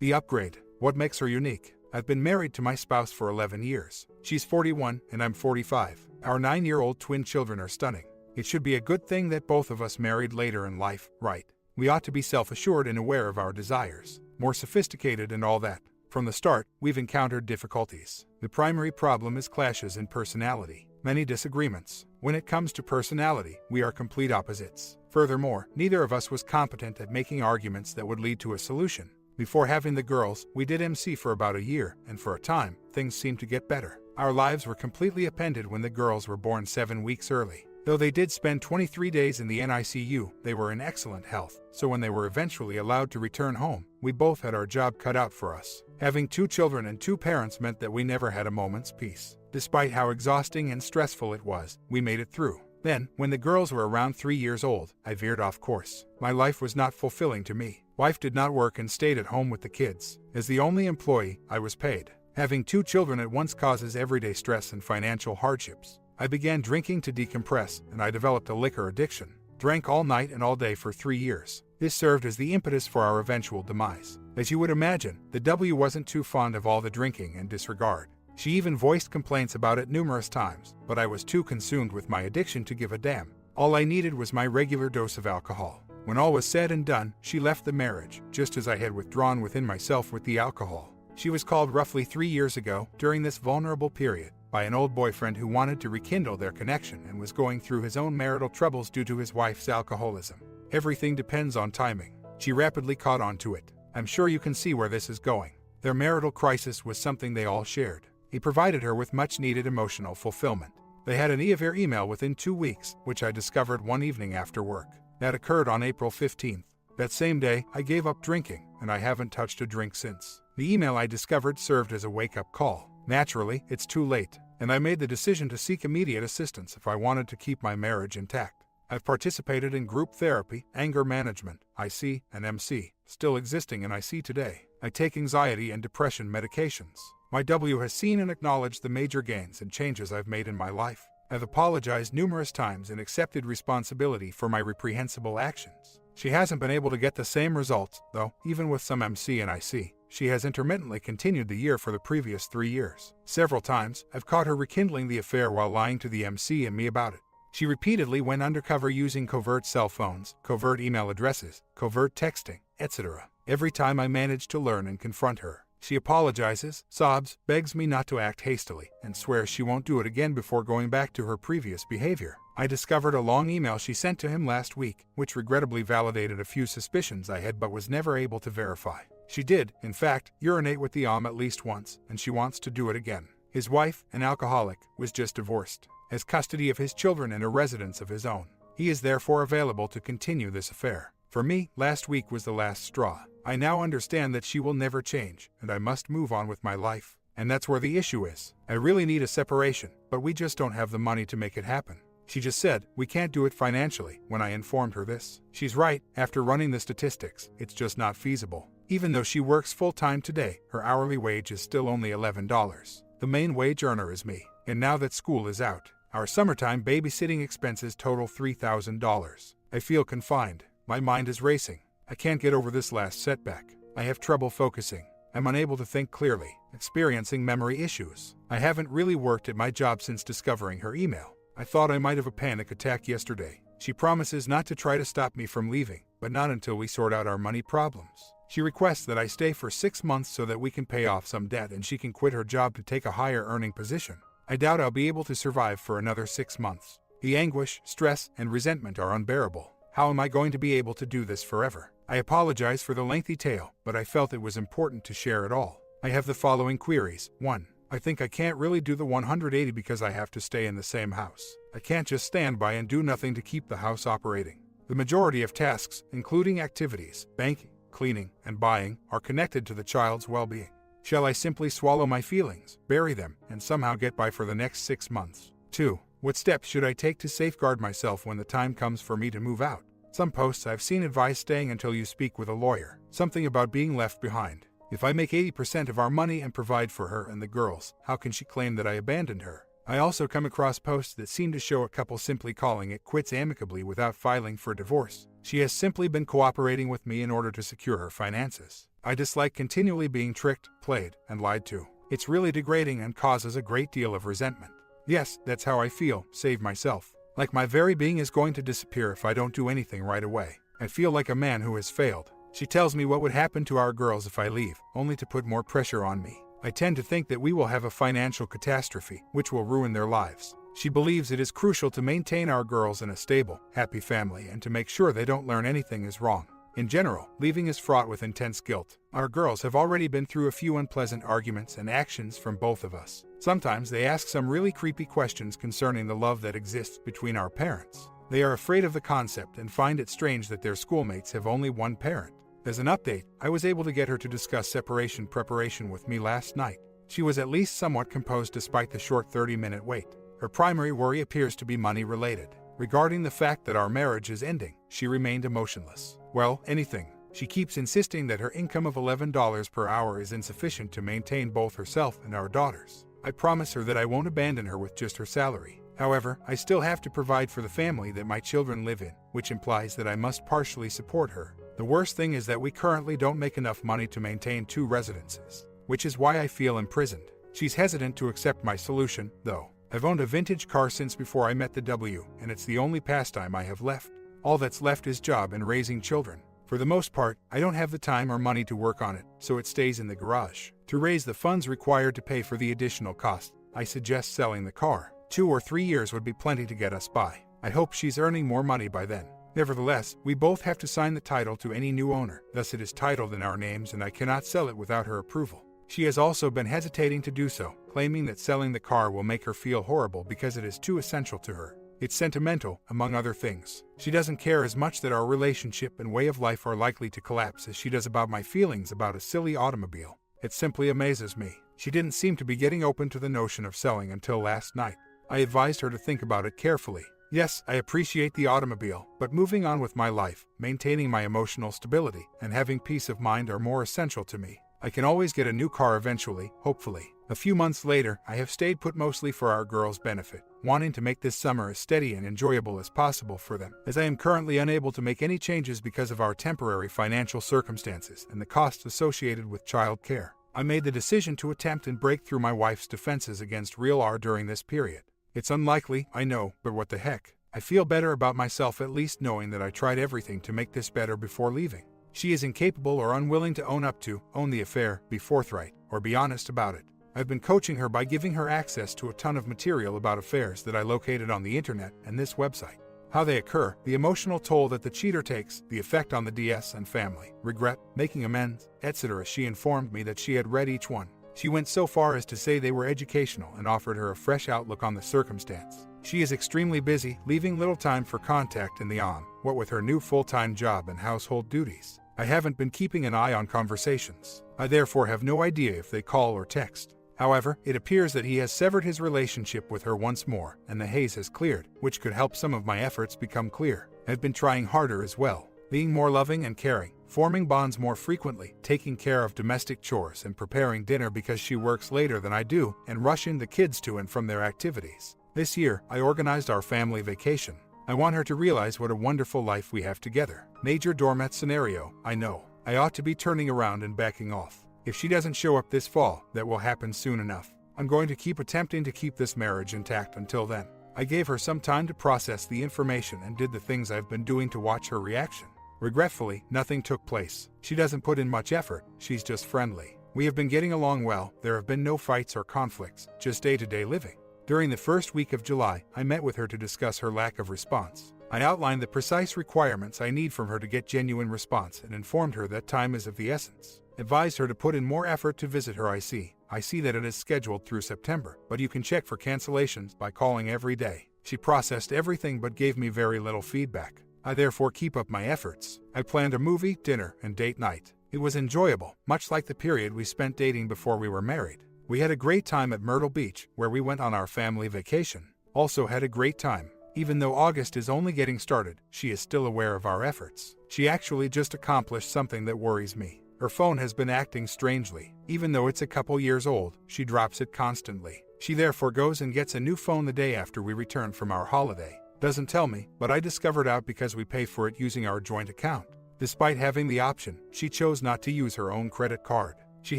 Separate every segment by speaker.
Speaker 1: The upgrade. What makes her unique? I've been married to my spouse for 11 years. She's 41 and I'm 45. Our 9-year-old twin children are stunning. It should be a good thing that both of us married later in life, right? We ought to be self-assured and aware of our desires, more sophisticated and all that. From the start, we've encountered difficulties. The primary problem is clashes in personality, many disagreements. When it comes to personality, we are complete opposites. Furthermore, neither of us was competent at making arguments that would lead to a solution. Before having the girls, we did MC for about a year, and for a time, things seemed to get better. Our lives were completely upended when the girls were born 7 weeks early. Though they did spend 23 days in the NICU, they were in excellent health, so when they were eventually allowed to return home, we both had our job cut out for us. Having 2 children and 2 parents meant that we never had a moment's peace. Despite how exhausting and stressful it was, we made it through. Then, when the girls were around 3 years old, I veered off course. My life was not fulfilling to me. Wife did not work and stayed at home with the kids. As the only employee, I was paid. Having 2 children at once causes everyday stress and financial hardships. I began drinking to decompress, and I developed a liquor addiction. Drank all night and all day for 3 years. This served as the impetus for our eventual demise. As you would imagine, the W wasn't too fond of all the drinking and disregard. She even voiced complaints about it numerous times, but I was too consumed with my addiction to give a damn. All I needed was my regular dose of alcohol. When all was said and done, she left the marriage, just as I had withdrawn within myself with the alcohol. She was called roughly 3 years ago, during this vulnerable period, by an old boyfriend who wanted to rekindle their connection and was going through his own marital troubles due to his wife's alcoholism. Everything depends on timing. She rapidly caught on to it. I'm sure you can see where this is going. Their marital crisis was something they all shared. He provided her with much-needed emotional fulfillment. They had an email within 2 weeks, which I discovered one evening after work. That occurred on April 15th. That same day, I gave up drinking, and I haven't touched a drink since. The email I discovered served as a wake-up call. Naturally, it's too late, and I made the decision to seek immediate assistance if I wanted to keep my marriage intact. I've participated in group therapy, anger management, IC, and MC, still existing in IC today. I take anxiety and depression medications. My W has seen and acknowledged the major gains and changes I've made in my life. I've apologized numerous times and accepted responsibility for my reprehensible actions. She hasn't been able to get the same results, though, even with some MC and IC. She has intermittently continued the year for the previous 3 years. Several times, I've caught her rekindling the affair while lying to the MC and me about it. She repeatedly went undercover using covert cell phones, covert email addresses, covert texting, etc. Every time I manage to learn and confront her, she apologizes, sobs, begs me not to act hastily, and swears she won't do it again before going back to her previous behavior. I discovered a long email she sent to him last week, which regrettably validated a few suspicions I had but was never able to verify. She did, in fact, urinate with the at least once, and she wants to do it again. His wife, an alcoholic, was just divorced, has custody of his children and a residence of his own. He is therefore available to continue this affair. For me, last week was the last straw. I now understand that she will never change, and I must move on with my life. And that's where the issue is. I really need a separation, but we just don't have the money to make it happen. She just said, we can't do it financially, when I informed her this. She's right, after running the statistics, it's just not feasible. Even though she works full-time today, her hourly wage is still only $11. The main wage earner is me, and now that school is out, our summertime babysitting expenses total $3,000. I feel confined. My mind is racing. I can't get over this last setback. I have trouble focusing. I'm unable to think clearly, experiencing memory issues. I haven't really worked at my job since discovering her email. I thought I might have a panic attack yesterday. She promises not to try to stop me from leaving, but not until we sort out our money problems. She requests that I stay for 6 months so that we can pay off some debt and she can quit her job to take a higher earning position. I doubt I'll be able to survive for another 6 months. The anguish, stress, and resentment are unbearable. How am I going to be able to do this forever? I apologize for the lengthy tale, but I felt it was important to share it all. I have the following queries. 1. I think I can't really do the 180 because I have to stay in the same house. I can't just stand by and do nothing to keep the house operating. The majority of tasks, including activities, banking, cleaning, and buying, are connected to the child's well-being. Shall I simply swallow my feelings, bury them, and somehow get by for the next 6 months? 2. What steps should I take to safeguard myself when the time comes for me to move out? Some posts I've seen advise staying until you speak with a lawyer, something about being left behind. If I make 80% of our money and provide for her and the girls, how can she claim that I abandoned her? I also come across posts that seem to show a couple simply calling it quits amicably without filing for divorce. She has simply been cooperating with me in order to secure her finances. I dislike continually being tricked, played, and lied to. It's really degrading and causes a great deal of resentment. Yes, that's how I feel, save myself. Like my very being is going to disappear if I don't do anything right away. I feel like a man who has failed. She tells me what would happen to our girls if I leave, only to put more pressure on me. I tend to think that we will have a financial catastrophe, which will ruin their lives. She believes it is crucial to maintain our girls in a stable, happy family and to make sure they don't learn anything is wrong. In general, leaving is fraught with intense guilt. Our girls have already been through a few unpleasant arguments and actions from both of us. Sometimes they ask some really creepy questions concerning the love that exists between our parents. They are afraid of the concept and find it strange that their schoolmates have only one parent. As an update, I was able to get her to discuss separation preparation with me last night. She was at least somewhat composed despite the short 30-minute wait. Her primary worry appears to be money-related. Regarding the fact that our marriage is ending, she remained emotionless. Well, anything. She keeps insisting that her income of $11 per hour is insufficient to maintain both herself and our daughters. I promise her that I won't abandon her with just her salary. However, I still have to provide for the family that my children live in, which implies that I must partially support her. The worst thing is that we currently don't make enough money to maintain 2 residences, which is why I feel imprisoned. She's hesitant to accept my solution, though. I've owned a vintage car since before I met the W, and it's the only pastime I have left. All that's left is job and raising children. For the most part, I don't have the time or money to work on it, so it stays in the garage. To raise the funds required to pay for the additional cost, I suggest selling the car. 2 or 3 years would be plenty to get us by. I hope she's earning more money by then. Nevertheless, we both have to sign the title to any new owner, thus it is titled in our names and I cannot sell it without her approval. She has also been hesitating to do so, claiming that selling the car will make her feel horrible because it is too essential to her. It's sentimental, among other things. She doesn't care as much that our relationship and way of life are likely to collapse as she does about my feelings about a silly automobile. It simply amazes me. She didn't seem to be getting open to the notion of selling until last night. I advised her to think about it carefully. Yes, I appreciate the automobile, but moving on with my life, maintaining my emotional stability, and having peace of mind are more essential to me. I can always get a new car eventually, hopefully. A few months later, I have stayed put mostly for our girls' benefit, wanting to make this summer as steady and enjoyable as possible for them, as I am currently unable to make any changes because of our temporary financial circumstances and the costs associated with child care. I made the decision to attempt and break through my wife's defenses against Real R during this period. It's unlikely, I know, but what the heck. I feel better about myself at least knowing that I tried everything to make this better before leaving. She is incapable or unwilling to own the affair, be forthright, or be honest about it. I've been coaching her by giving her access to a ton of material about affairs that I located on the internet and this website. How they occur, the emotional toll that the cheater takes, the effect on the DS and family, regret, making amends, etc. She informed me that she had read each one. She went so far as to say they were educational and offered her a fresh outlook on the circumstance. She is extremely busy, leaving little time for contact in the on, what with her new full-time job and household duties. I haven't been keeping an eye on conversations. I therefore have no idea if they call or text. However, it appears that he has severed his relationship with her once more, and the haze has cleared, which could help some of my efforts become clear. I've been trying harder as well, being more loving and caring, forming bonds more frequently, taking care of domestic chores and preparing dinner because she works later than I do, and rushing the kids to and from their activities. This year, I organized our family vacation. I want her to realize what a wonderful life we have together. Major doormat scenario, I know. I ought to be turning around and backing off. If she doesn't show up this fall, that will happen soon enough. I'm going to keep attempting to keep this marriage intact until then. I gave her some time to process the information and did the things I've been doing to watch her reaction. Regretfully, nothing took place. She doesn't put in much effort, she's just friendly. We have been getting along well, there have been no fights or conflicts, just day-to-day living. During the first week of July, I met with her to discuss her lack of response. I outlined the precise requirements I need from her to get genuine response and informed her that time is of the essence. Advised her to put in more effort to visit her I see that it is scheduled through September, but you can check for cancellations by calling every day. She processed everything but gave me very little feedback. I therefore keep up my efforts. I planned a movie, dinner, and date night. It was enjoyable, much like the period we spent dating before we were married. We had a great time at Myrtle Beach, where we went on our family vacation. Also had a great time. Even though August is only getting started, she is still aware of our efforts. She actually just accomplished something that worries me. Her phone has been acting strangely. Even though it's a couple years old, she drops it constantly. She therefore goes and gets a new phone the day after we return from our holiday. Doesn't tell me, but I discovered out because we pay for it using our joint account. Despite having the option, she chose not to use her own credit card. She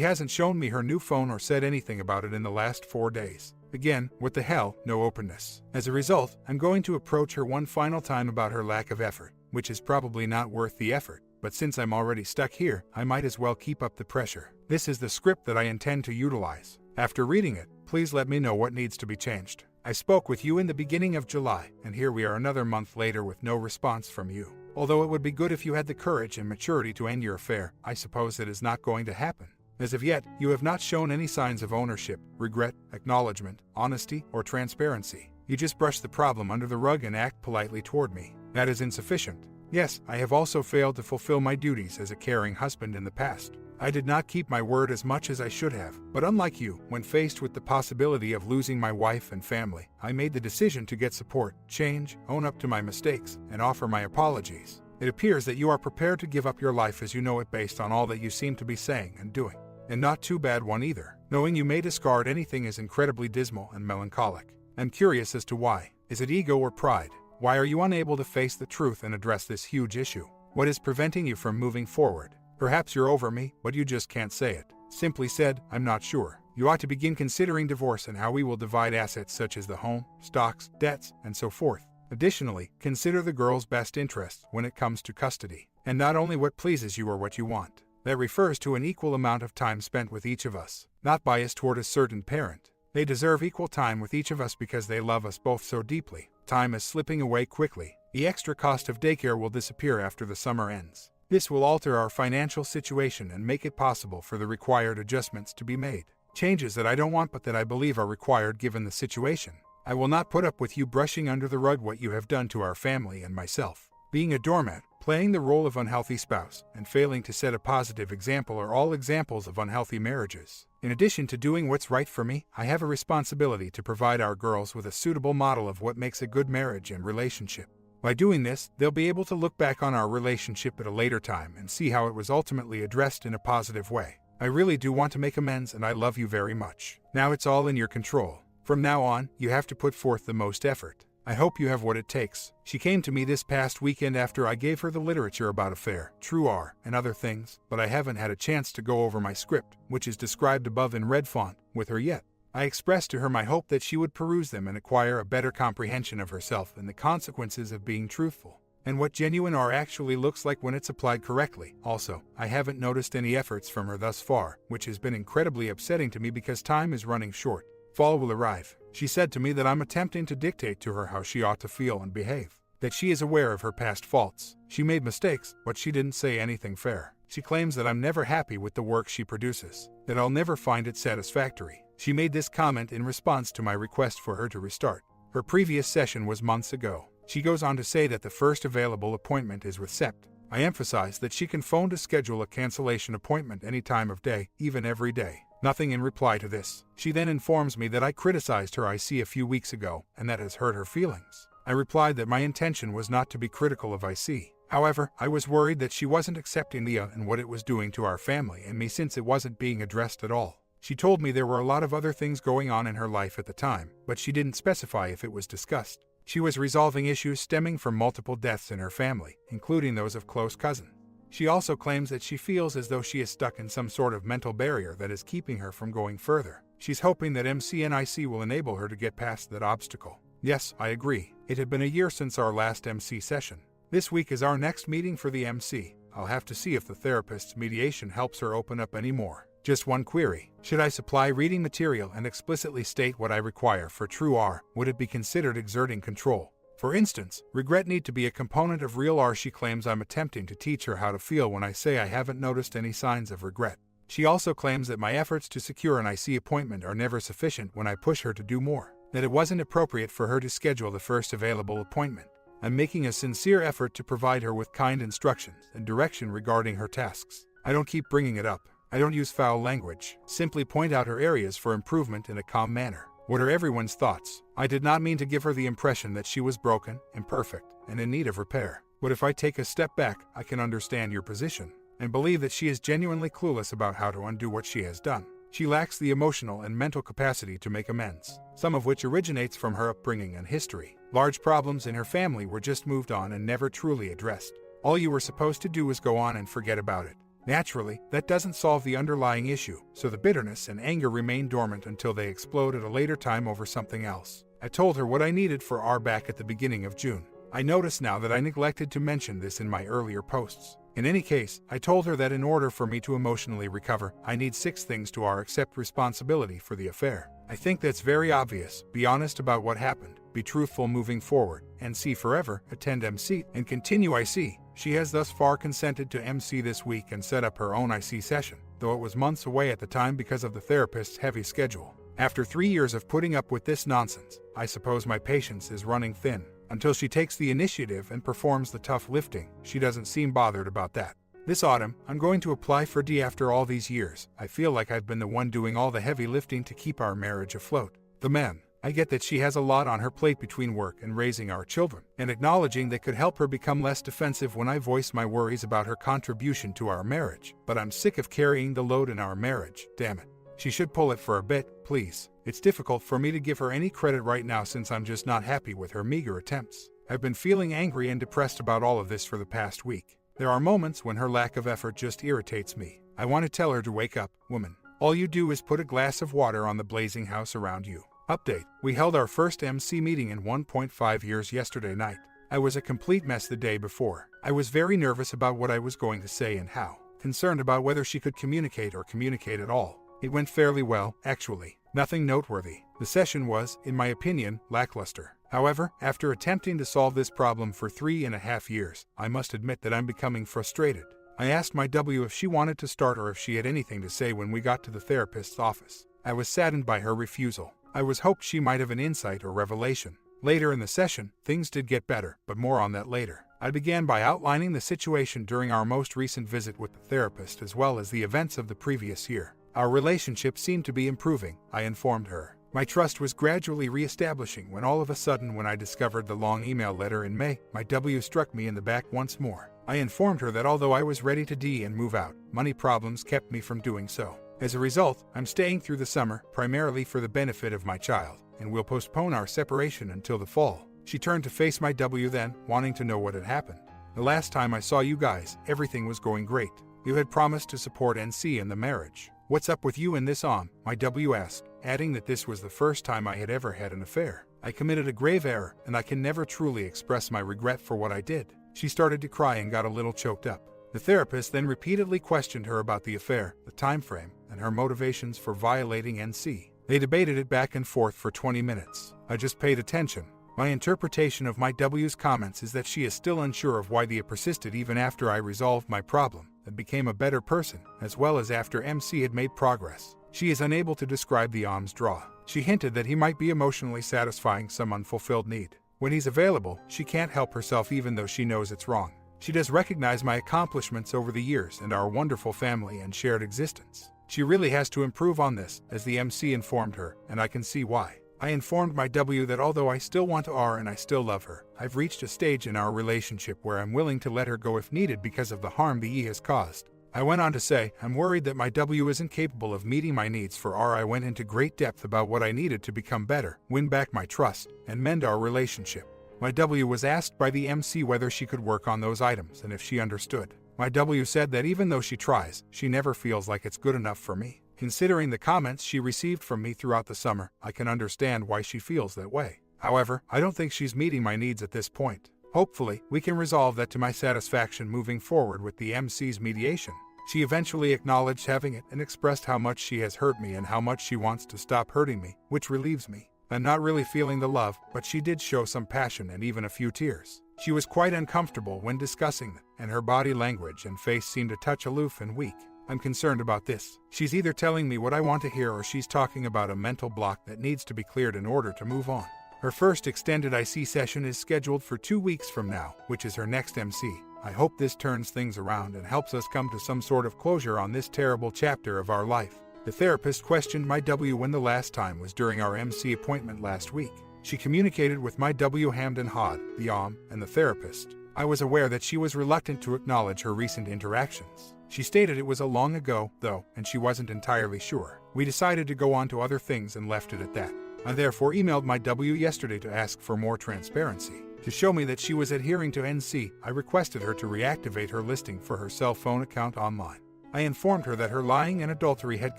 Speaker 1: hasn't shown me her new phone or said anything about it in the last 4 days. Again, what the hell, no openness. As a result, I'm going to approach her one final time about her lack of effort, which is probably not worth the effort. But since I'm already stuck here, I might as well keep up the pressure. This is the script that I intend to utilize. After reading it, please let me know what needs to be changed. I spoke with you in the beginning of July, and here we are another month later with no response from you. Although it would be good if you had the courage and maturity to end your affair, I suppose it is not going to happen. As of yet, you have not shown any signs of ownership, regret, acknowledgement, honesty, or transparency. You just brush the problem under the rug and act politely toward me. That is insufficient. Yes, I have also failed to fulfill my duties as a caring husband in the past. I did not keep my word as much as I should have, but unlike you, when faced with the possibility of losing my wife and family, I made the decision to get support, change, own up to my mistakes, and offer my apologies. It appears that you are prepared to give up your life as you know it based on all that you seem to be saying and doing. And not too bad one either. Knowing you may discard anything is incredibly dismal and melancholic. I'm curious as to why. Is it ego or pride? Why are you unable to face the truth and address this huge issue? What is preventing you from moving forward? Perhaps you're over me, but you just can't say it. Simply said, I'm not sure. You ought to begin considering divorce and how we will divide assets such as the home, stocks, debts, and so forth. Additionally, consider the girl's best interests when it comes to custody, and not only what pleases you or what you want. That refers to an equal amount of time spent with each of us, not biased toward a certain parent. They deserve equal time with each of us because they love us both so deeply. Time is slipping away quickly. The extra cost of daycare will disappear after the summer ends. This will alter our financial situation and make it possible for the required adjustments to be made. Changes that I don't want but that I believe are required given the situation. I will not put up with you brushing under the rug what you have done to our family and myself. Being a doormat, playing the role of unhealthy spouse, and failing to set a positive example are all examples of unhealthy marriages. In addition to doing what's right for me, I have a responsibility to provide our girls with a suitable model of what makes a good marriage and relationship. By doing this, they'll be able to look back on our relationship at a later time and see how it was ultimately addressed in a positive way. I really do want to make amends and I love you very much. Now it's all in your control. From now on, you have to put forth the most effort. I hope you have what it takes. She came to me this past weekend after I gave her the literature about affair, true R, and other things, but I haven't had a chance to go over my script, which is described above in red font, with her yet. I expressed to her my hope that she would peruse them and acquire a better comprehension of herself and the consequences of being truthful, and what genuine R actually looks like when it's applied correctly. Also, I haven't noticed any efforts from her thus far, which has been incredibly upsetting to me because time is running short. Fall will arrive. She said to me that I'm attempting to dictate to her how she ought to feel and behave, that she is aware of her past faults. She made mistakes, but she didn't say anything fair. She claims that I'm never happy with the work she produces, that I'll never find it satisfactory. She made this comment in response to my request for her to restart. Her previous session was months ago. She goes on to say that the first available appointment is with Sept. I emphasize that she can phone to schedule a cancellation appointment any time of day, even every day. Nothing in reply to this. She then informs me that I criticized her IC a few weeks ago, and that has hurt her feelings. I replied that my intention was not to be critical of IC. However, I was worried that she wasn't accepting the and what it was doing to our family and me since it wasn't being addressed at all. She told me there were a lot of other things going on in her life at the time, but she didn't specify if it was discussed. She was resolving issues stemming from multiple deaths in her family, including those of close cousins. She also claims that she feels as though she is stuck in some sort of mental barrier that is keeping her from going further. She's hoping that MC&IC will enable her to get past that obstacle. Yes, I agree. It had been a year since our last MC session. This week is our next meeting for the MC. I'll have to see if the therapist's mediation helps her open up any more. Just one query. Should I supply reading material and explicitly state what I require for true R? Would it be considered exerting control? For instance, regret need to be a component of real R. She claims I'm attempting to teach her how to feel when I say I haven't noticed any signs of regret. She also claims that my efforts to secure an IC appointment are never sufficient when I push her to do more, that it wasn't appropriate for her to schedule the first available appointment. I'm making a sincere effort to provide her with kind instructions and direction regarding her tasks. I don't keep bringing it up. I don't use foul language. Simply point out her areas for improvement in a calm manner. What are everyone's thoughts? I did not mean to give her the impression that she was broken, imperfect, and in need of repair. But if I take a step back, I can understand your position, and believe that she is genuinely clueless about how to undo what she has done. She lacks the emotional and mental capacity to make amends, some of which originates from her upbringing and history. Large problems in her family were just moved on and never truly addressed. All you were supposed to do was go on and forget about it. Naturally, that doesn't solve the underlying issue, so the bitterness and anger remain dormant until they explode at a later time over something else. I told her what I needed for our back at the beginning of June. I notice now that I neglected to mention this in my earlier posts. In any case, I told her that in order for me to emotionally recover, I need 6 things to accept responsibility for the affair. I think that's very obvious. Be honest about what happened, be truthful moving forward, NC forever, attend MC, and continue IC. She has thus far consented to MC this week and set up her own IC session, though it was months away at the time because of the therapist's heavy schedule. After 3 years of putting up with this nonsense, I suppose my patience is running thin. Until she takes the initiative and performs the tough lifting, she doesn't seem bothered about that. This autumn, I'm going to apply for D after all these years. I feel like I've been the one doing all the heavy lifting to keep our marriage afloat. The man. I get that she has a lot on her plate between work and raising our children, and acknowledging that could help her become less defensive when I voice my worries about her contribution to our marriage. But I'm sick of carrying the load in our marriage, damn it. She should pull it for a bit, please. It's difficult for me to give her any credit right now since I'm just not happy with her meager attempts. I've been feeling angry and depressed about all of this for the past week. There are moments when her lack of effort just irritates me. I want to tell her to wake up, woman. All you do is put a glass of water on the blazing house around you. Update. We held our first MC meeting in 1.5 years yesterday night. I was a complete mess the day before. I was very nervous about what I was going to say and how. Concerned about whether she could communicate or communicate at all. It went fairly well, actually. Nothing noteworthy. The session was, in my opinion, lackluster. However, after attempting to solve this problem for 3.5 years, I must admit that I'm becoming frustrated. I asked my W if she wanted to start or if she had anything to say when we got to the therapist's office. I was saddened by her refusal. I was hoped she might have an insight or revelation. Later in the session, things did get better, but more on that later. I began by outlining the situation during our most recent visit with the therapist as well as the events of the previous year. Our relationship seemed to be improving, I informed her. My trust was gradually re-establishing when all of a sudden when I discovered the long email letter in May, my W struck me in the back once more. I informed her that although I was ready to D and move out, money problems kept me from doing so. As a result, I'm staying through the summer, primarily for the benefit of my child, and we'll postpone our separation until the fall. She turned to face my W then, wanting to know what had happened. The last time I saw you guys, everything was going great. You had promised to support NC in the marriage. What's up with you and this my W asked, adding that this was the first time I had ever had an affair. I committed a grave error, and I can never truly express my regret for what I did. She started to cry and got a little choked up. The therapist then repeatedly questioned her about the affair, the time frame, and her motivations for violating NC. They debated it back and forth for 20 minutes. I just paid attention. My interpretation of my W's comments is that she is still unsure of why they persisted even after I resolved my problem and became a better person, as well as after MC had made progress. She is unable to describe the arm's draw. She hinted that he might be emotionally satisfying some unfulfilled need. When he's available, she can't help herself even though she knows it's wrong. She does recognize my accomplishments over the years and our wonderful family and shared existence. She really has to improve on this, as the MC informed her, and I can see why. I informed my W that although I still want to R and I still love her, I've reached a stage in our relationship where I'm willing to let her go if needed because of the harm the E has caused. I went on to say, I'm worried that my W isn't capable of meeting my needs for R. I went into great depth about what I needed to become better, win back my trust, and mend our relationship. My W was asked by the MC whether she could work on those items and if she understood. My W said that even though she tries, she never feels like it's good enough for me. Considering the comments she received from me throughout the summer, I can understand why she feels that way. However, I don't think she's meeting my needs at this point. Hopefully, we can resolve that to my satisfaction moving forward with the MC's mediation. She eventually acknowledged having it and expressed how much she has hurt me and how much she wants to stop hurting me, which relieves me. I'm not really feeling the love, but she did show some passion and even a few tears. She was quite uncomfortable when discussing them, and her body language and face seemed a touch aloof and weak. I'm concerned about this. She's either telling me what I want to hear or she's talking about a mental block that needs to be cleared in order to move on. Her first extended IC session is scheduled for 2 weeks from now, which is her next MC. I hope this turns things around and helps us come to some sort of closure on this terrible chapter of our life. The therapist questioned my W when the last time was during our MC appointment last week. She communicated with my W hammed and hawed, the and the therapist. I was aware that she was reluctant to acknowledge her recent interactions. She stated it was a long ago, though, and she wasn't entirely sure. We decided to go on to other things and left it at that. I therefore emailed my W yesterday to ask for more transparency. To show me that she was adhering to NC, I requested her to reactivate her listing for her cell phone account online. I informed her that her lying and adultery had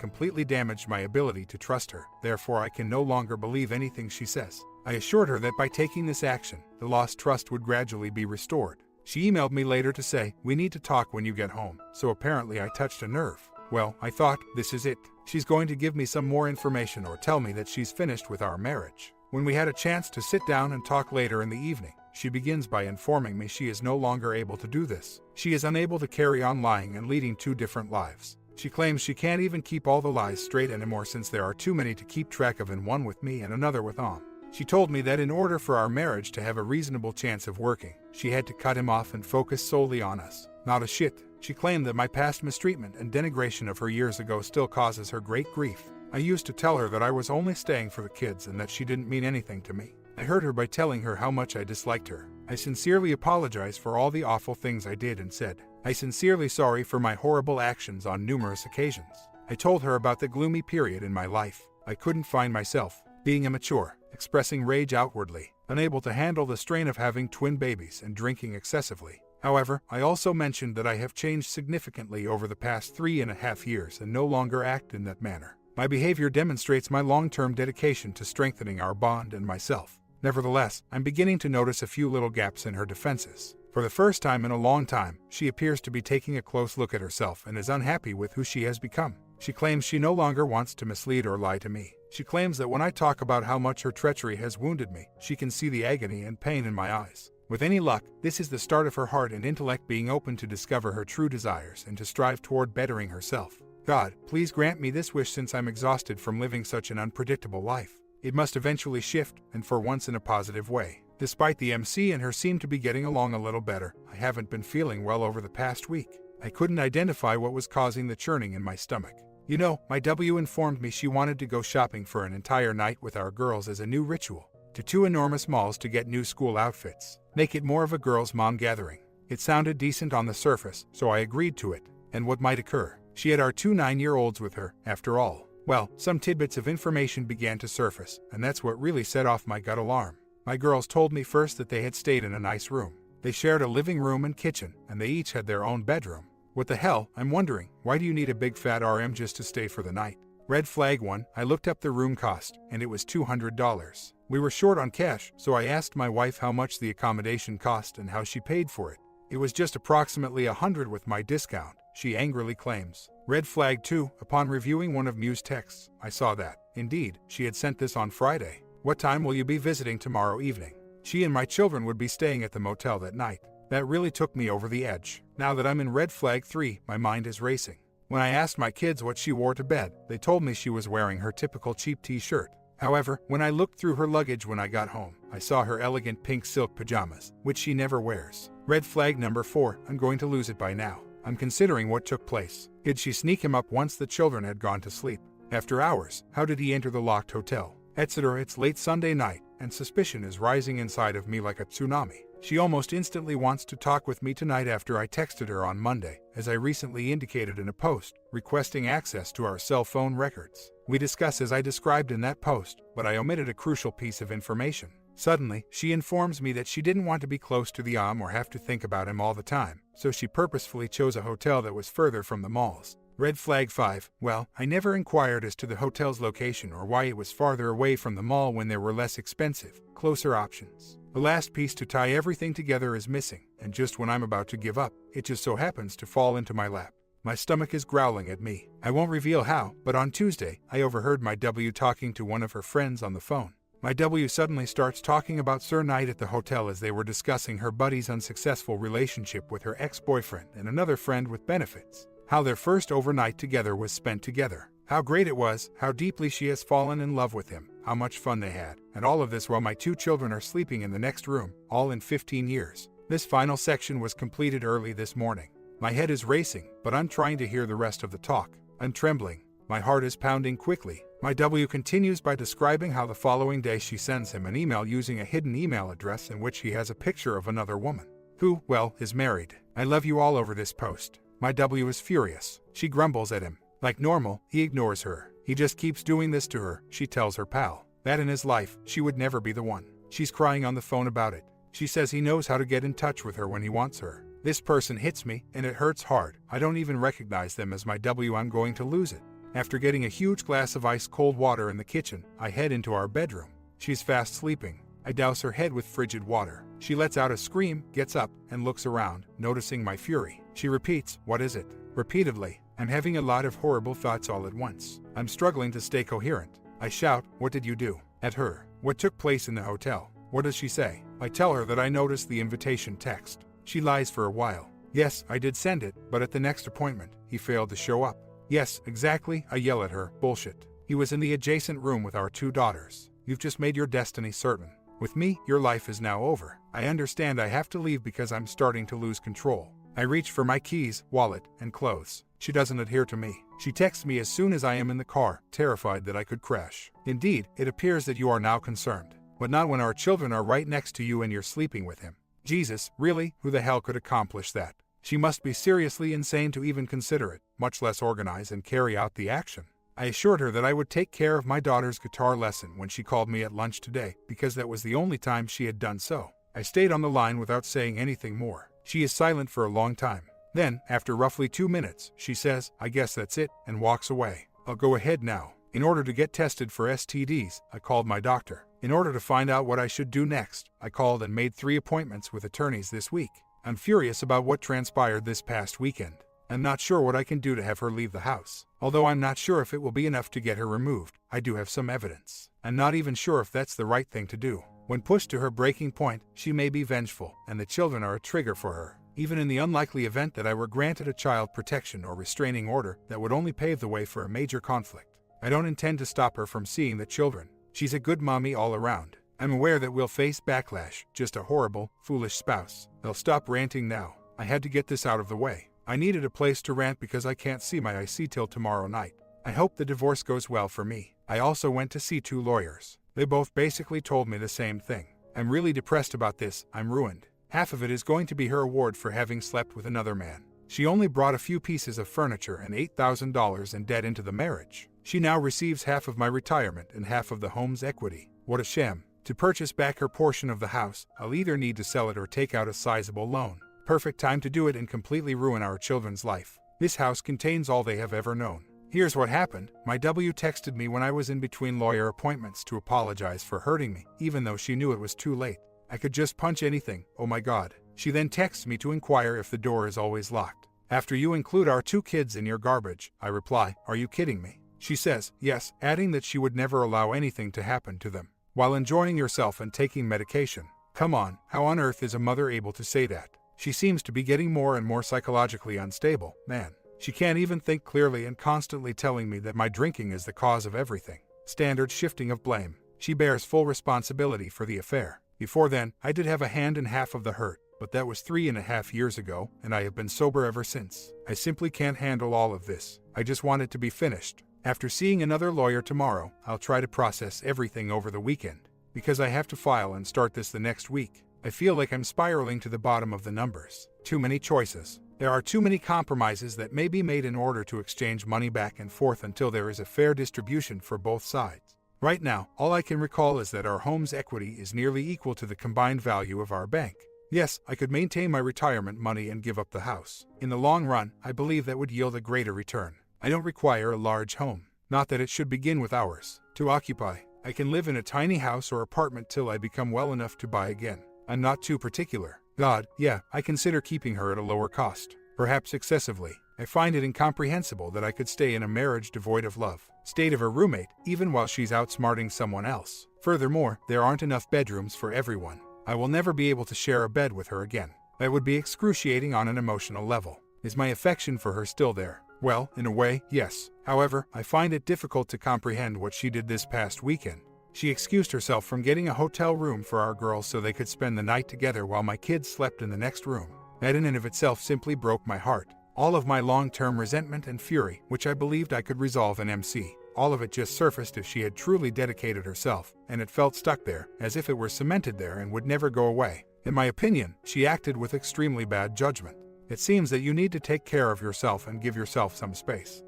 Speaker 1: completely damaged my ability to trust her, therefore I can no longer believe anything she says. I assured her that by taking this action, the lost trust would gradually be restored. She emailed me later to say, "We need to talk when you get home," so apparently I touched a nerve. Well, I thought, this is it. She's going to give me some more information or tell me that she's finished with our marriage. When we had a chance to sit down and talk later in the evening, she begins by informing me she is no longer able to do this. She is unable to carry on lying and leading two different lives. She claims she can't even keep all the lies straight anymore since there are too many to keep track of, in one with me and another with Om. She told me that in order for our marriage to have a reasonable chance of working, she had to cut him off and focus solely on us. Not a shit. She claimed that my past mistreatment and denigration of her years ago still causes her great grief. I used to tell her that I was only staying for the kids and that she didn't mean anything to me. I hurt her by telling her how much I disliked her. I sincerely apologized for all the awful things I did and said, "I sincerely sorry for my horrible actions on numerous occasions." I told her about the gloomy period in my life. I couldn't find myself, being immature, expressing rage outwardly, unable to handle the strain of having twin babies and drinking excessively. However, I also mentioned that I have changed significantly over the past 3.5 years and no longer act in that manner. My behavior demonstrates my long-term dedication to strengthening our bond and myself. Nevertheless, I'm beginning to notice a few little gaps in her defenses. For the first time in a long time, she appears to be taking a close look at herself and is unhappy with who she has become. She claims she no longer wants to mislead or lie to me. She claims that when I talk about how much her treachery has wounded me, she can see the agony and pain in my eyes. With any luck, this is the start of her heart and intellect being open to discover her true desires and to strive toward bettering herself. God, please grant me this wish since I'm exhausted from living such an unpredictable life. It must eventually shift, and for once in a positive way. Despite the MC and her seem to be getting along a little better, I haven't been feeling well over the past week. I couldn't identify what was causing the churning in my stomach. You know, my W informed me she wanted to go shopping for an entire night with our girls as a new ritual. To 2 enormous malls to get new school outfits. Make it more of a girls' mom gathering. It sounded decent on the surface, so I agreed to it. And what might occur? She had our 2 9-year-olds with her, after all. Well, some tidbits of information began to surface, and that's what really set off my gut alarm. My girls told me first that they had stayed in a nice room. They shared a living room and kitchen, and they each had their own bedroom. What the hell, I'm wondering, why do you need a big fat RM just to stay for the night? Red flag 1, I looked up the room cost, and it was $200. We were short on cash, so I asked my wife how much the accommodation cost and how she paid for it. It was just approximately $100 with my discount, she angrily claims. Red flag 2, upon reviewing one of Mew's texts, I saw that, indeed, she had sent this on Friday. What time will you be visiting tomorrow evening? She and my children would be staying at the motel that night. That really took me over the edge. Now that I'm in red flag 3, my mind is racing. When I asked my kids what she wore to bed, they told me she was wearing her typical cheap t-shirt. However, when I looked through her luggage when I got home, I saw her elegant pink silk pajamas, which she never wears. Red flag number 4, I'm going to lose it by now. I'm considering what took place. Did she sneak him up once the children had gone to sleep? After hours, how did he enter the locked hotel? Etc. It's late Sunday night, and suspicion is rising inside of me like a tsunami. She almost instantly wants to talk with me tonight after I texted her on Monday, as I recently indicated in a post, requesting access to our cell phone records. We discuss as I described in that post, but I omitted a crucial piece of information. Suddenly, she informs me that she didn't want to be close to the or have to think about him all the time, so she purposefully chose a hotel that was further from the malls. Red flag 5, well, I never inquired as to the hotel's location or why it was farther away from the mall when there were less expensive, closer options. The last piece to tie everything together is missing, and just when I'm about to give up, it just so happens to fall into my lap. My stomach is growling at me. I won't reveal how, but on Tuesday, I overheard my W talking to one of her friends on the phone. My W suddenly starts talking about Sir Knight at the hotel as they were discussing her buddy's unsuccessful relationship with her ex-boyfriend and another friend with benefits. How their first overnight together was spent together. How great it was, how deeply she has fallen in love with him, how much fun they had. And all of this while my 2 children are sleeping in the next room, all in 15 years. This final section was completed early this morning. My head is racing, but I'm trying to hear the rest of the talk. I'm trembling. My heart is pounding quickly. My W continues by describing how the following day she sends him an email using a hidden email address in which he has a picture of another woman, who, well, is married. I love you all over this post. My W is furious. She grumbles at him. Like normal, he ignores her. He just keeps doing this to her, she tells her pal. That in his life, she would never be the one. She's crying on the phone about it. She says he knows how to get in touch with her when he wants her. This person hits me, and it hurts hard. I don't even recognize them as my W. I'm going to lose it. After getting a huge glass of ice-cold water in the kitchen, I head into our bedroom. She's fast sleeping. I douse her head with frigid water. She lets out a scream, gets up, and looks around, noticing my fury. She repeats, "What is it?" repeatedly. I'm having a lot of horrible thoughts all at once. I'm struggling to stay coherent. I shout, "What did you do?" at her. What took place in the hotel? What does she say? I tell her that I noticed the invitation text. She lies for a while. Yes, I did send it, but at the next appointment, he failed to show up. Yes, exactly, I yell at her. Bullshit. He was in the adjacent room with our 2 daughters. You've just made your destiny certain. With me, your life is now over. I understand I have to leave because I'm starting to lose control. I reach for my keys, wallet, and clothes. She doesn't adhere to me. She texts me as soon as I am in the car, terrified that I could crash. Indeed, it appears that you are now concerned. But not when our children are right next to you and you're sleeping with him. Jesus, really? Who the hell could accomplish that? She must be seriously insane to even consider it, much less organize and carry out the action. I assured her that I would take care of my daughter's guitar lesson when she called me at lunch today, because that was the only time she had done so. I stayed on the line without saying anything more. She is silent for a long time. Then, after roughly 2 minutes, she says, "I guess that's it," and walks away. I'll go ahead now. In order to get tested for STDs, I called my doctor. In order to find out what I should do next, I called and made 3 appointments with attorneys this week. I'm furious about what transpired this past weekend. I'm not sure what I can do to have her leave the house. Although I'm not sure if it will be enough to get her removed, I do have some evidence. I'm not even sure if that's the right thing to do. When pushed to her breaking point, she may be vengeful, and the children are a trigger for her. Even in the unlikely event that I were granted a child protection or restraining order, that would only pave the way for a major conflict. I don't intend to stop her from seeing the children. She's a good mommy all around. I'm aware that we'll face backlash, just a horrible, foolish spouse. They'll stop ranting now. I had to get this out of the way. I needed a place to rant because I can't see my IC till tomorrow night. I hope the divorce goes well for me. I also went to see 2 lawyers. They both basically told me the same thing. I'm really depressed about this. I'm ruined. Half of it is going to be her award for having slept with another man. She only brought a few pieces of furniture and $8,000 in debt into the marriage. She now receives half of my retirement and half of the home's equity. What a sham. To purchase back her portion of the house, I'll either need to sell it or take out a sizable loan. Perfect time to do it and completely ruin our children's life. This house contains all they have ever known. Here's what happened. My W texted me when I was in between lawyer appointments to apologize for hurting me, even though she knew it was too late. I could just punch anything. Oh my God. She then texts me to inquire if the door is always locked. After you include our 2 kids in your garbage, I reply, "Are you kidding me?" She says, yes, adding that she would never allow anything to happen to them. While enjoying yourself and taking medication. Come on, how on earth is a mother able to say that? She seems to be getting more and more psychologically unstable, man. She can't even think clearly and constantly telling me that my drinking is the cause of everything. Standard shifting of blame. She bears full responsibility for the affair. Before then, I did have a hand in half of the hurt, but that was 3.5 years ago, and I have been sober ever since. I simply can't handle all of this. I just want it to be finished. After seeing another lawyer tomorrow, I'll try to process everything over the weekend. Because I have to file and start this the next week. I feel like I'm spiraling to the bottom of the numbers. Too many choices. There are too many compromises that may be made in order to exchange money back and forth until there is a fair distribution for both sides. Right now, all I can recall is that our home's equity is nearly equal to the combined value of our bank. Yes, I could maintain my retirement money and give up the house. In the long run, I believe that would yield a greater return. I don't require a large home. Not that it should begin with ours. To occupy, I can live in a tiny house or apartment till I become well enough to buy again. I'm not too particular. God, yeah, I consider keeping her at a lower cost. Perhaps excessively. I find it incomprehensible that I could stay in a marriage devoid of love, state of a roommate, even while she's outsmarting someone else. Furthermore, there aren't enough bedrooms for everyone. I will never be able to share a bed with her again. That would be excruciating on an emotional level. Is my affection for her still there? Well, in a way, yes. However, I find it difficult to comprehend what she did this past weekend. She excused herself from getting a hotel room for our girls so they could spend the night together while my kids slept in the next room. That in and of itself simply broke my heart. All of my long-term resentment and fury, which I believed I could resolve in MC, all of it just surfaced if she had truly dedicated herself, and it felt stuck there, as if it were cemented there and would never go away. In my opinion, she acted with extremely bad judgment. It seems that you need to take care of yourself and give yourself some space.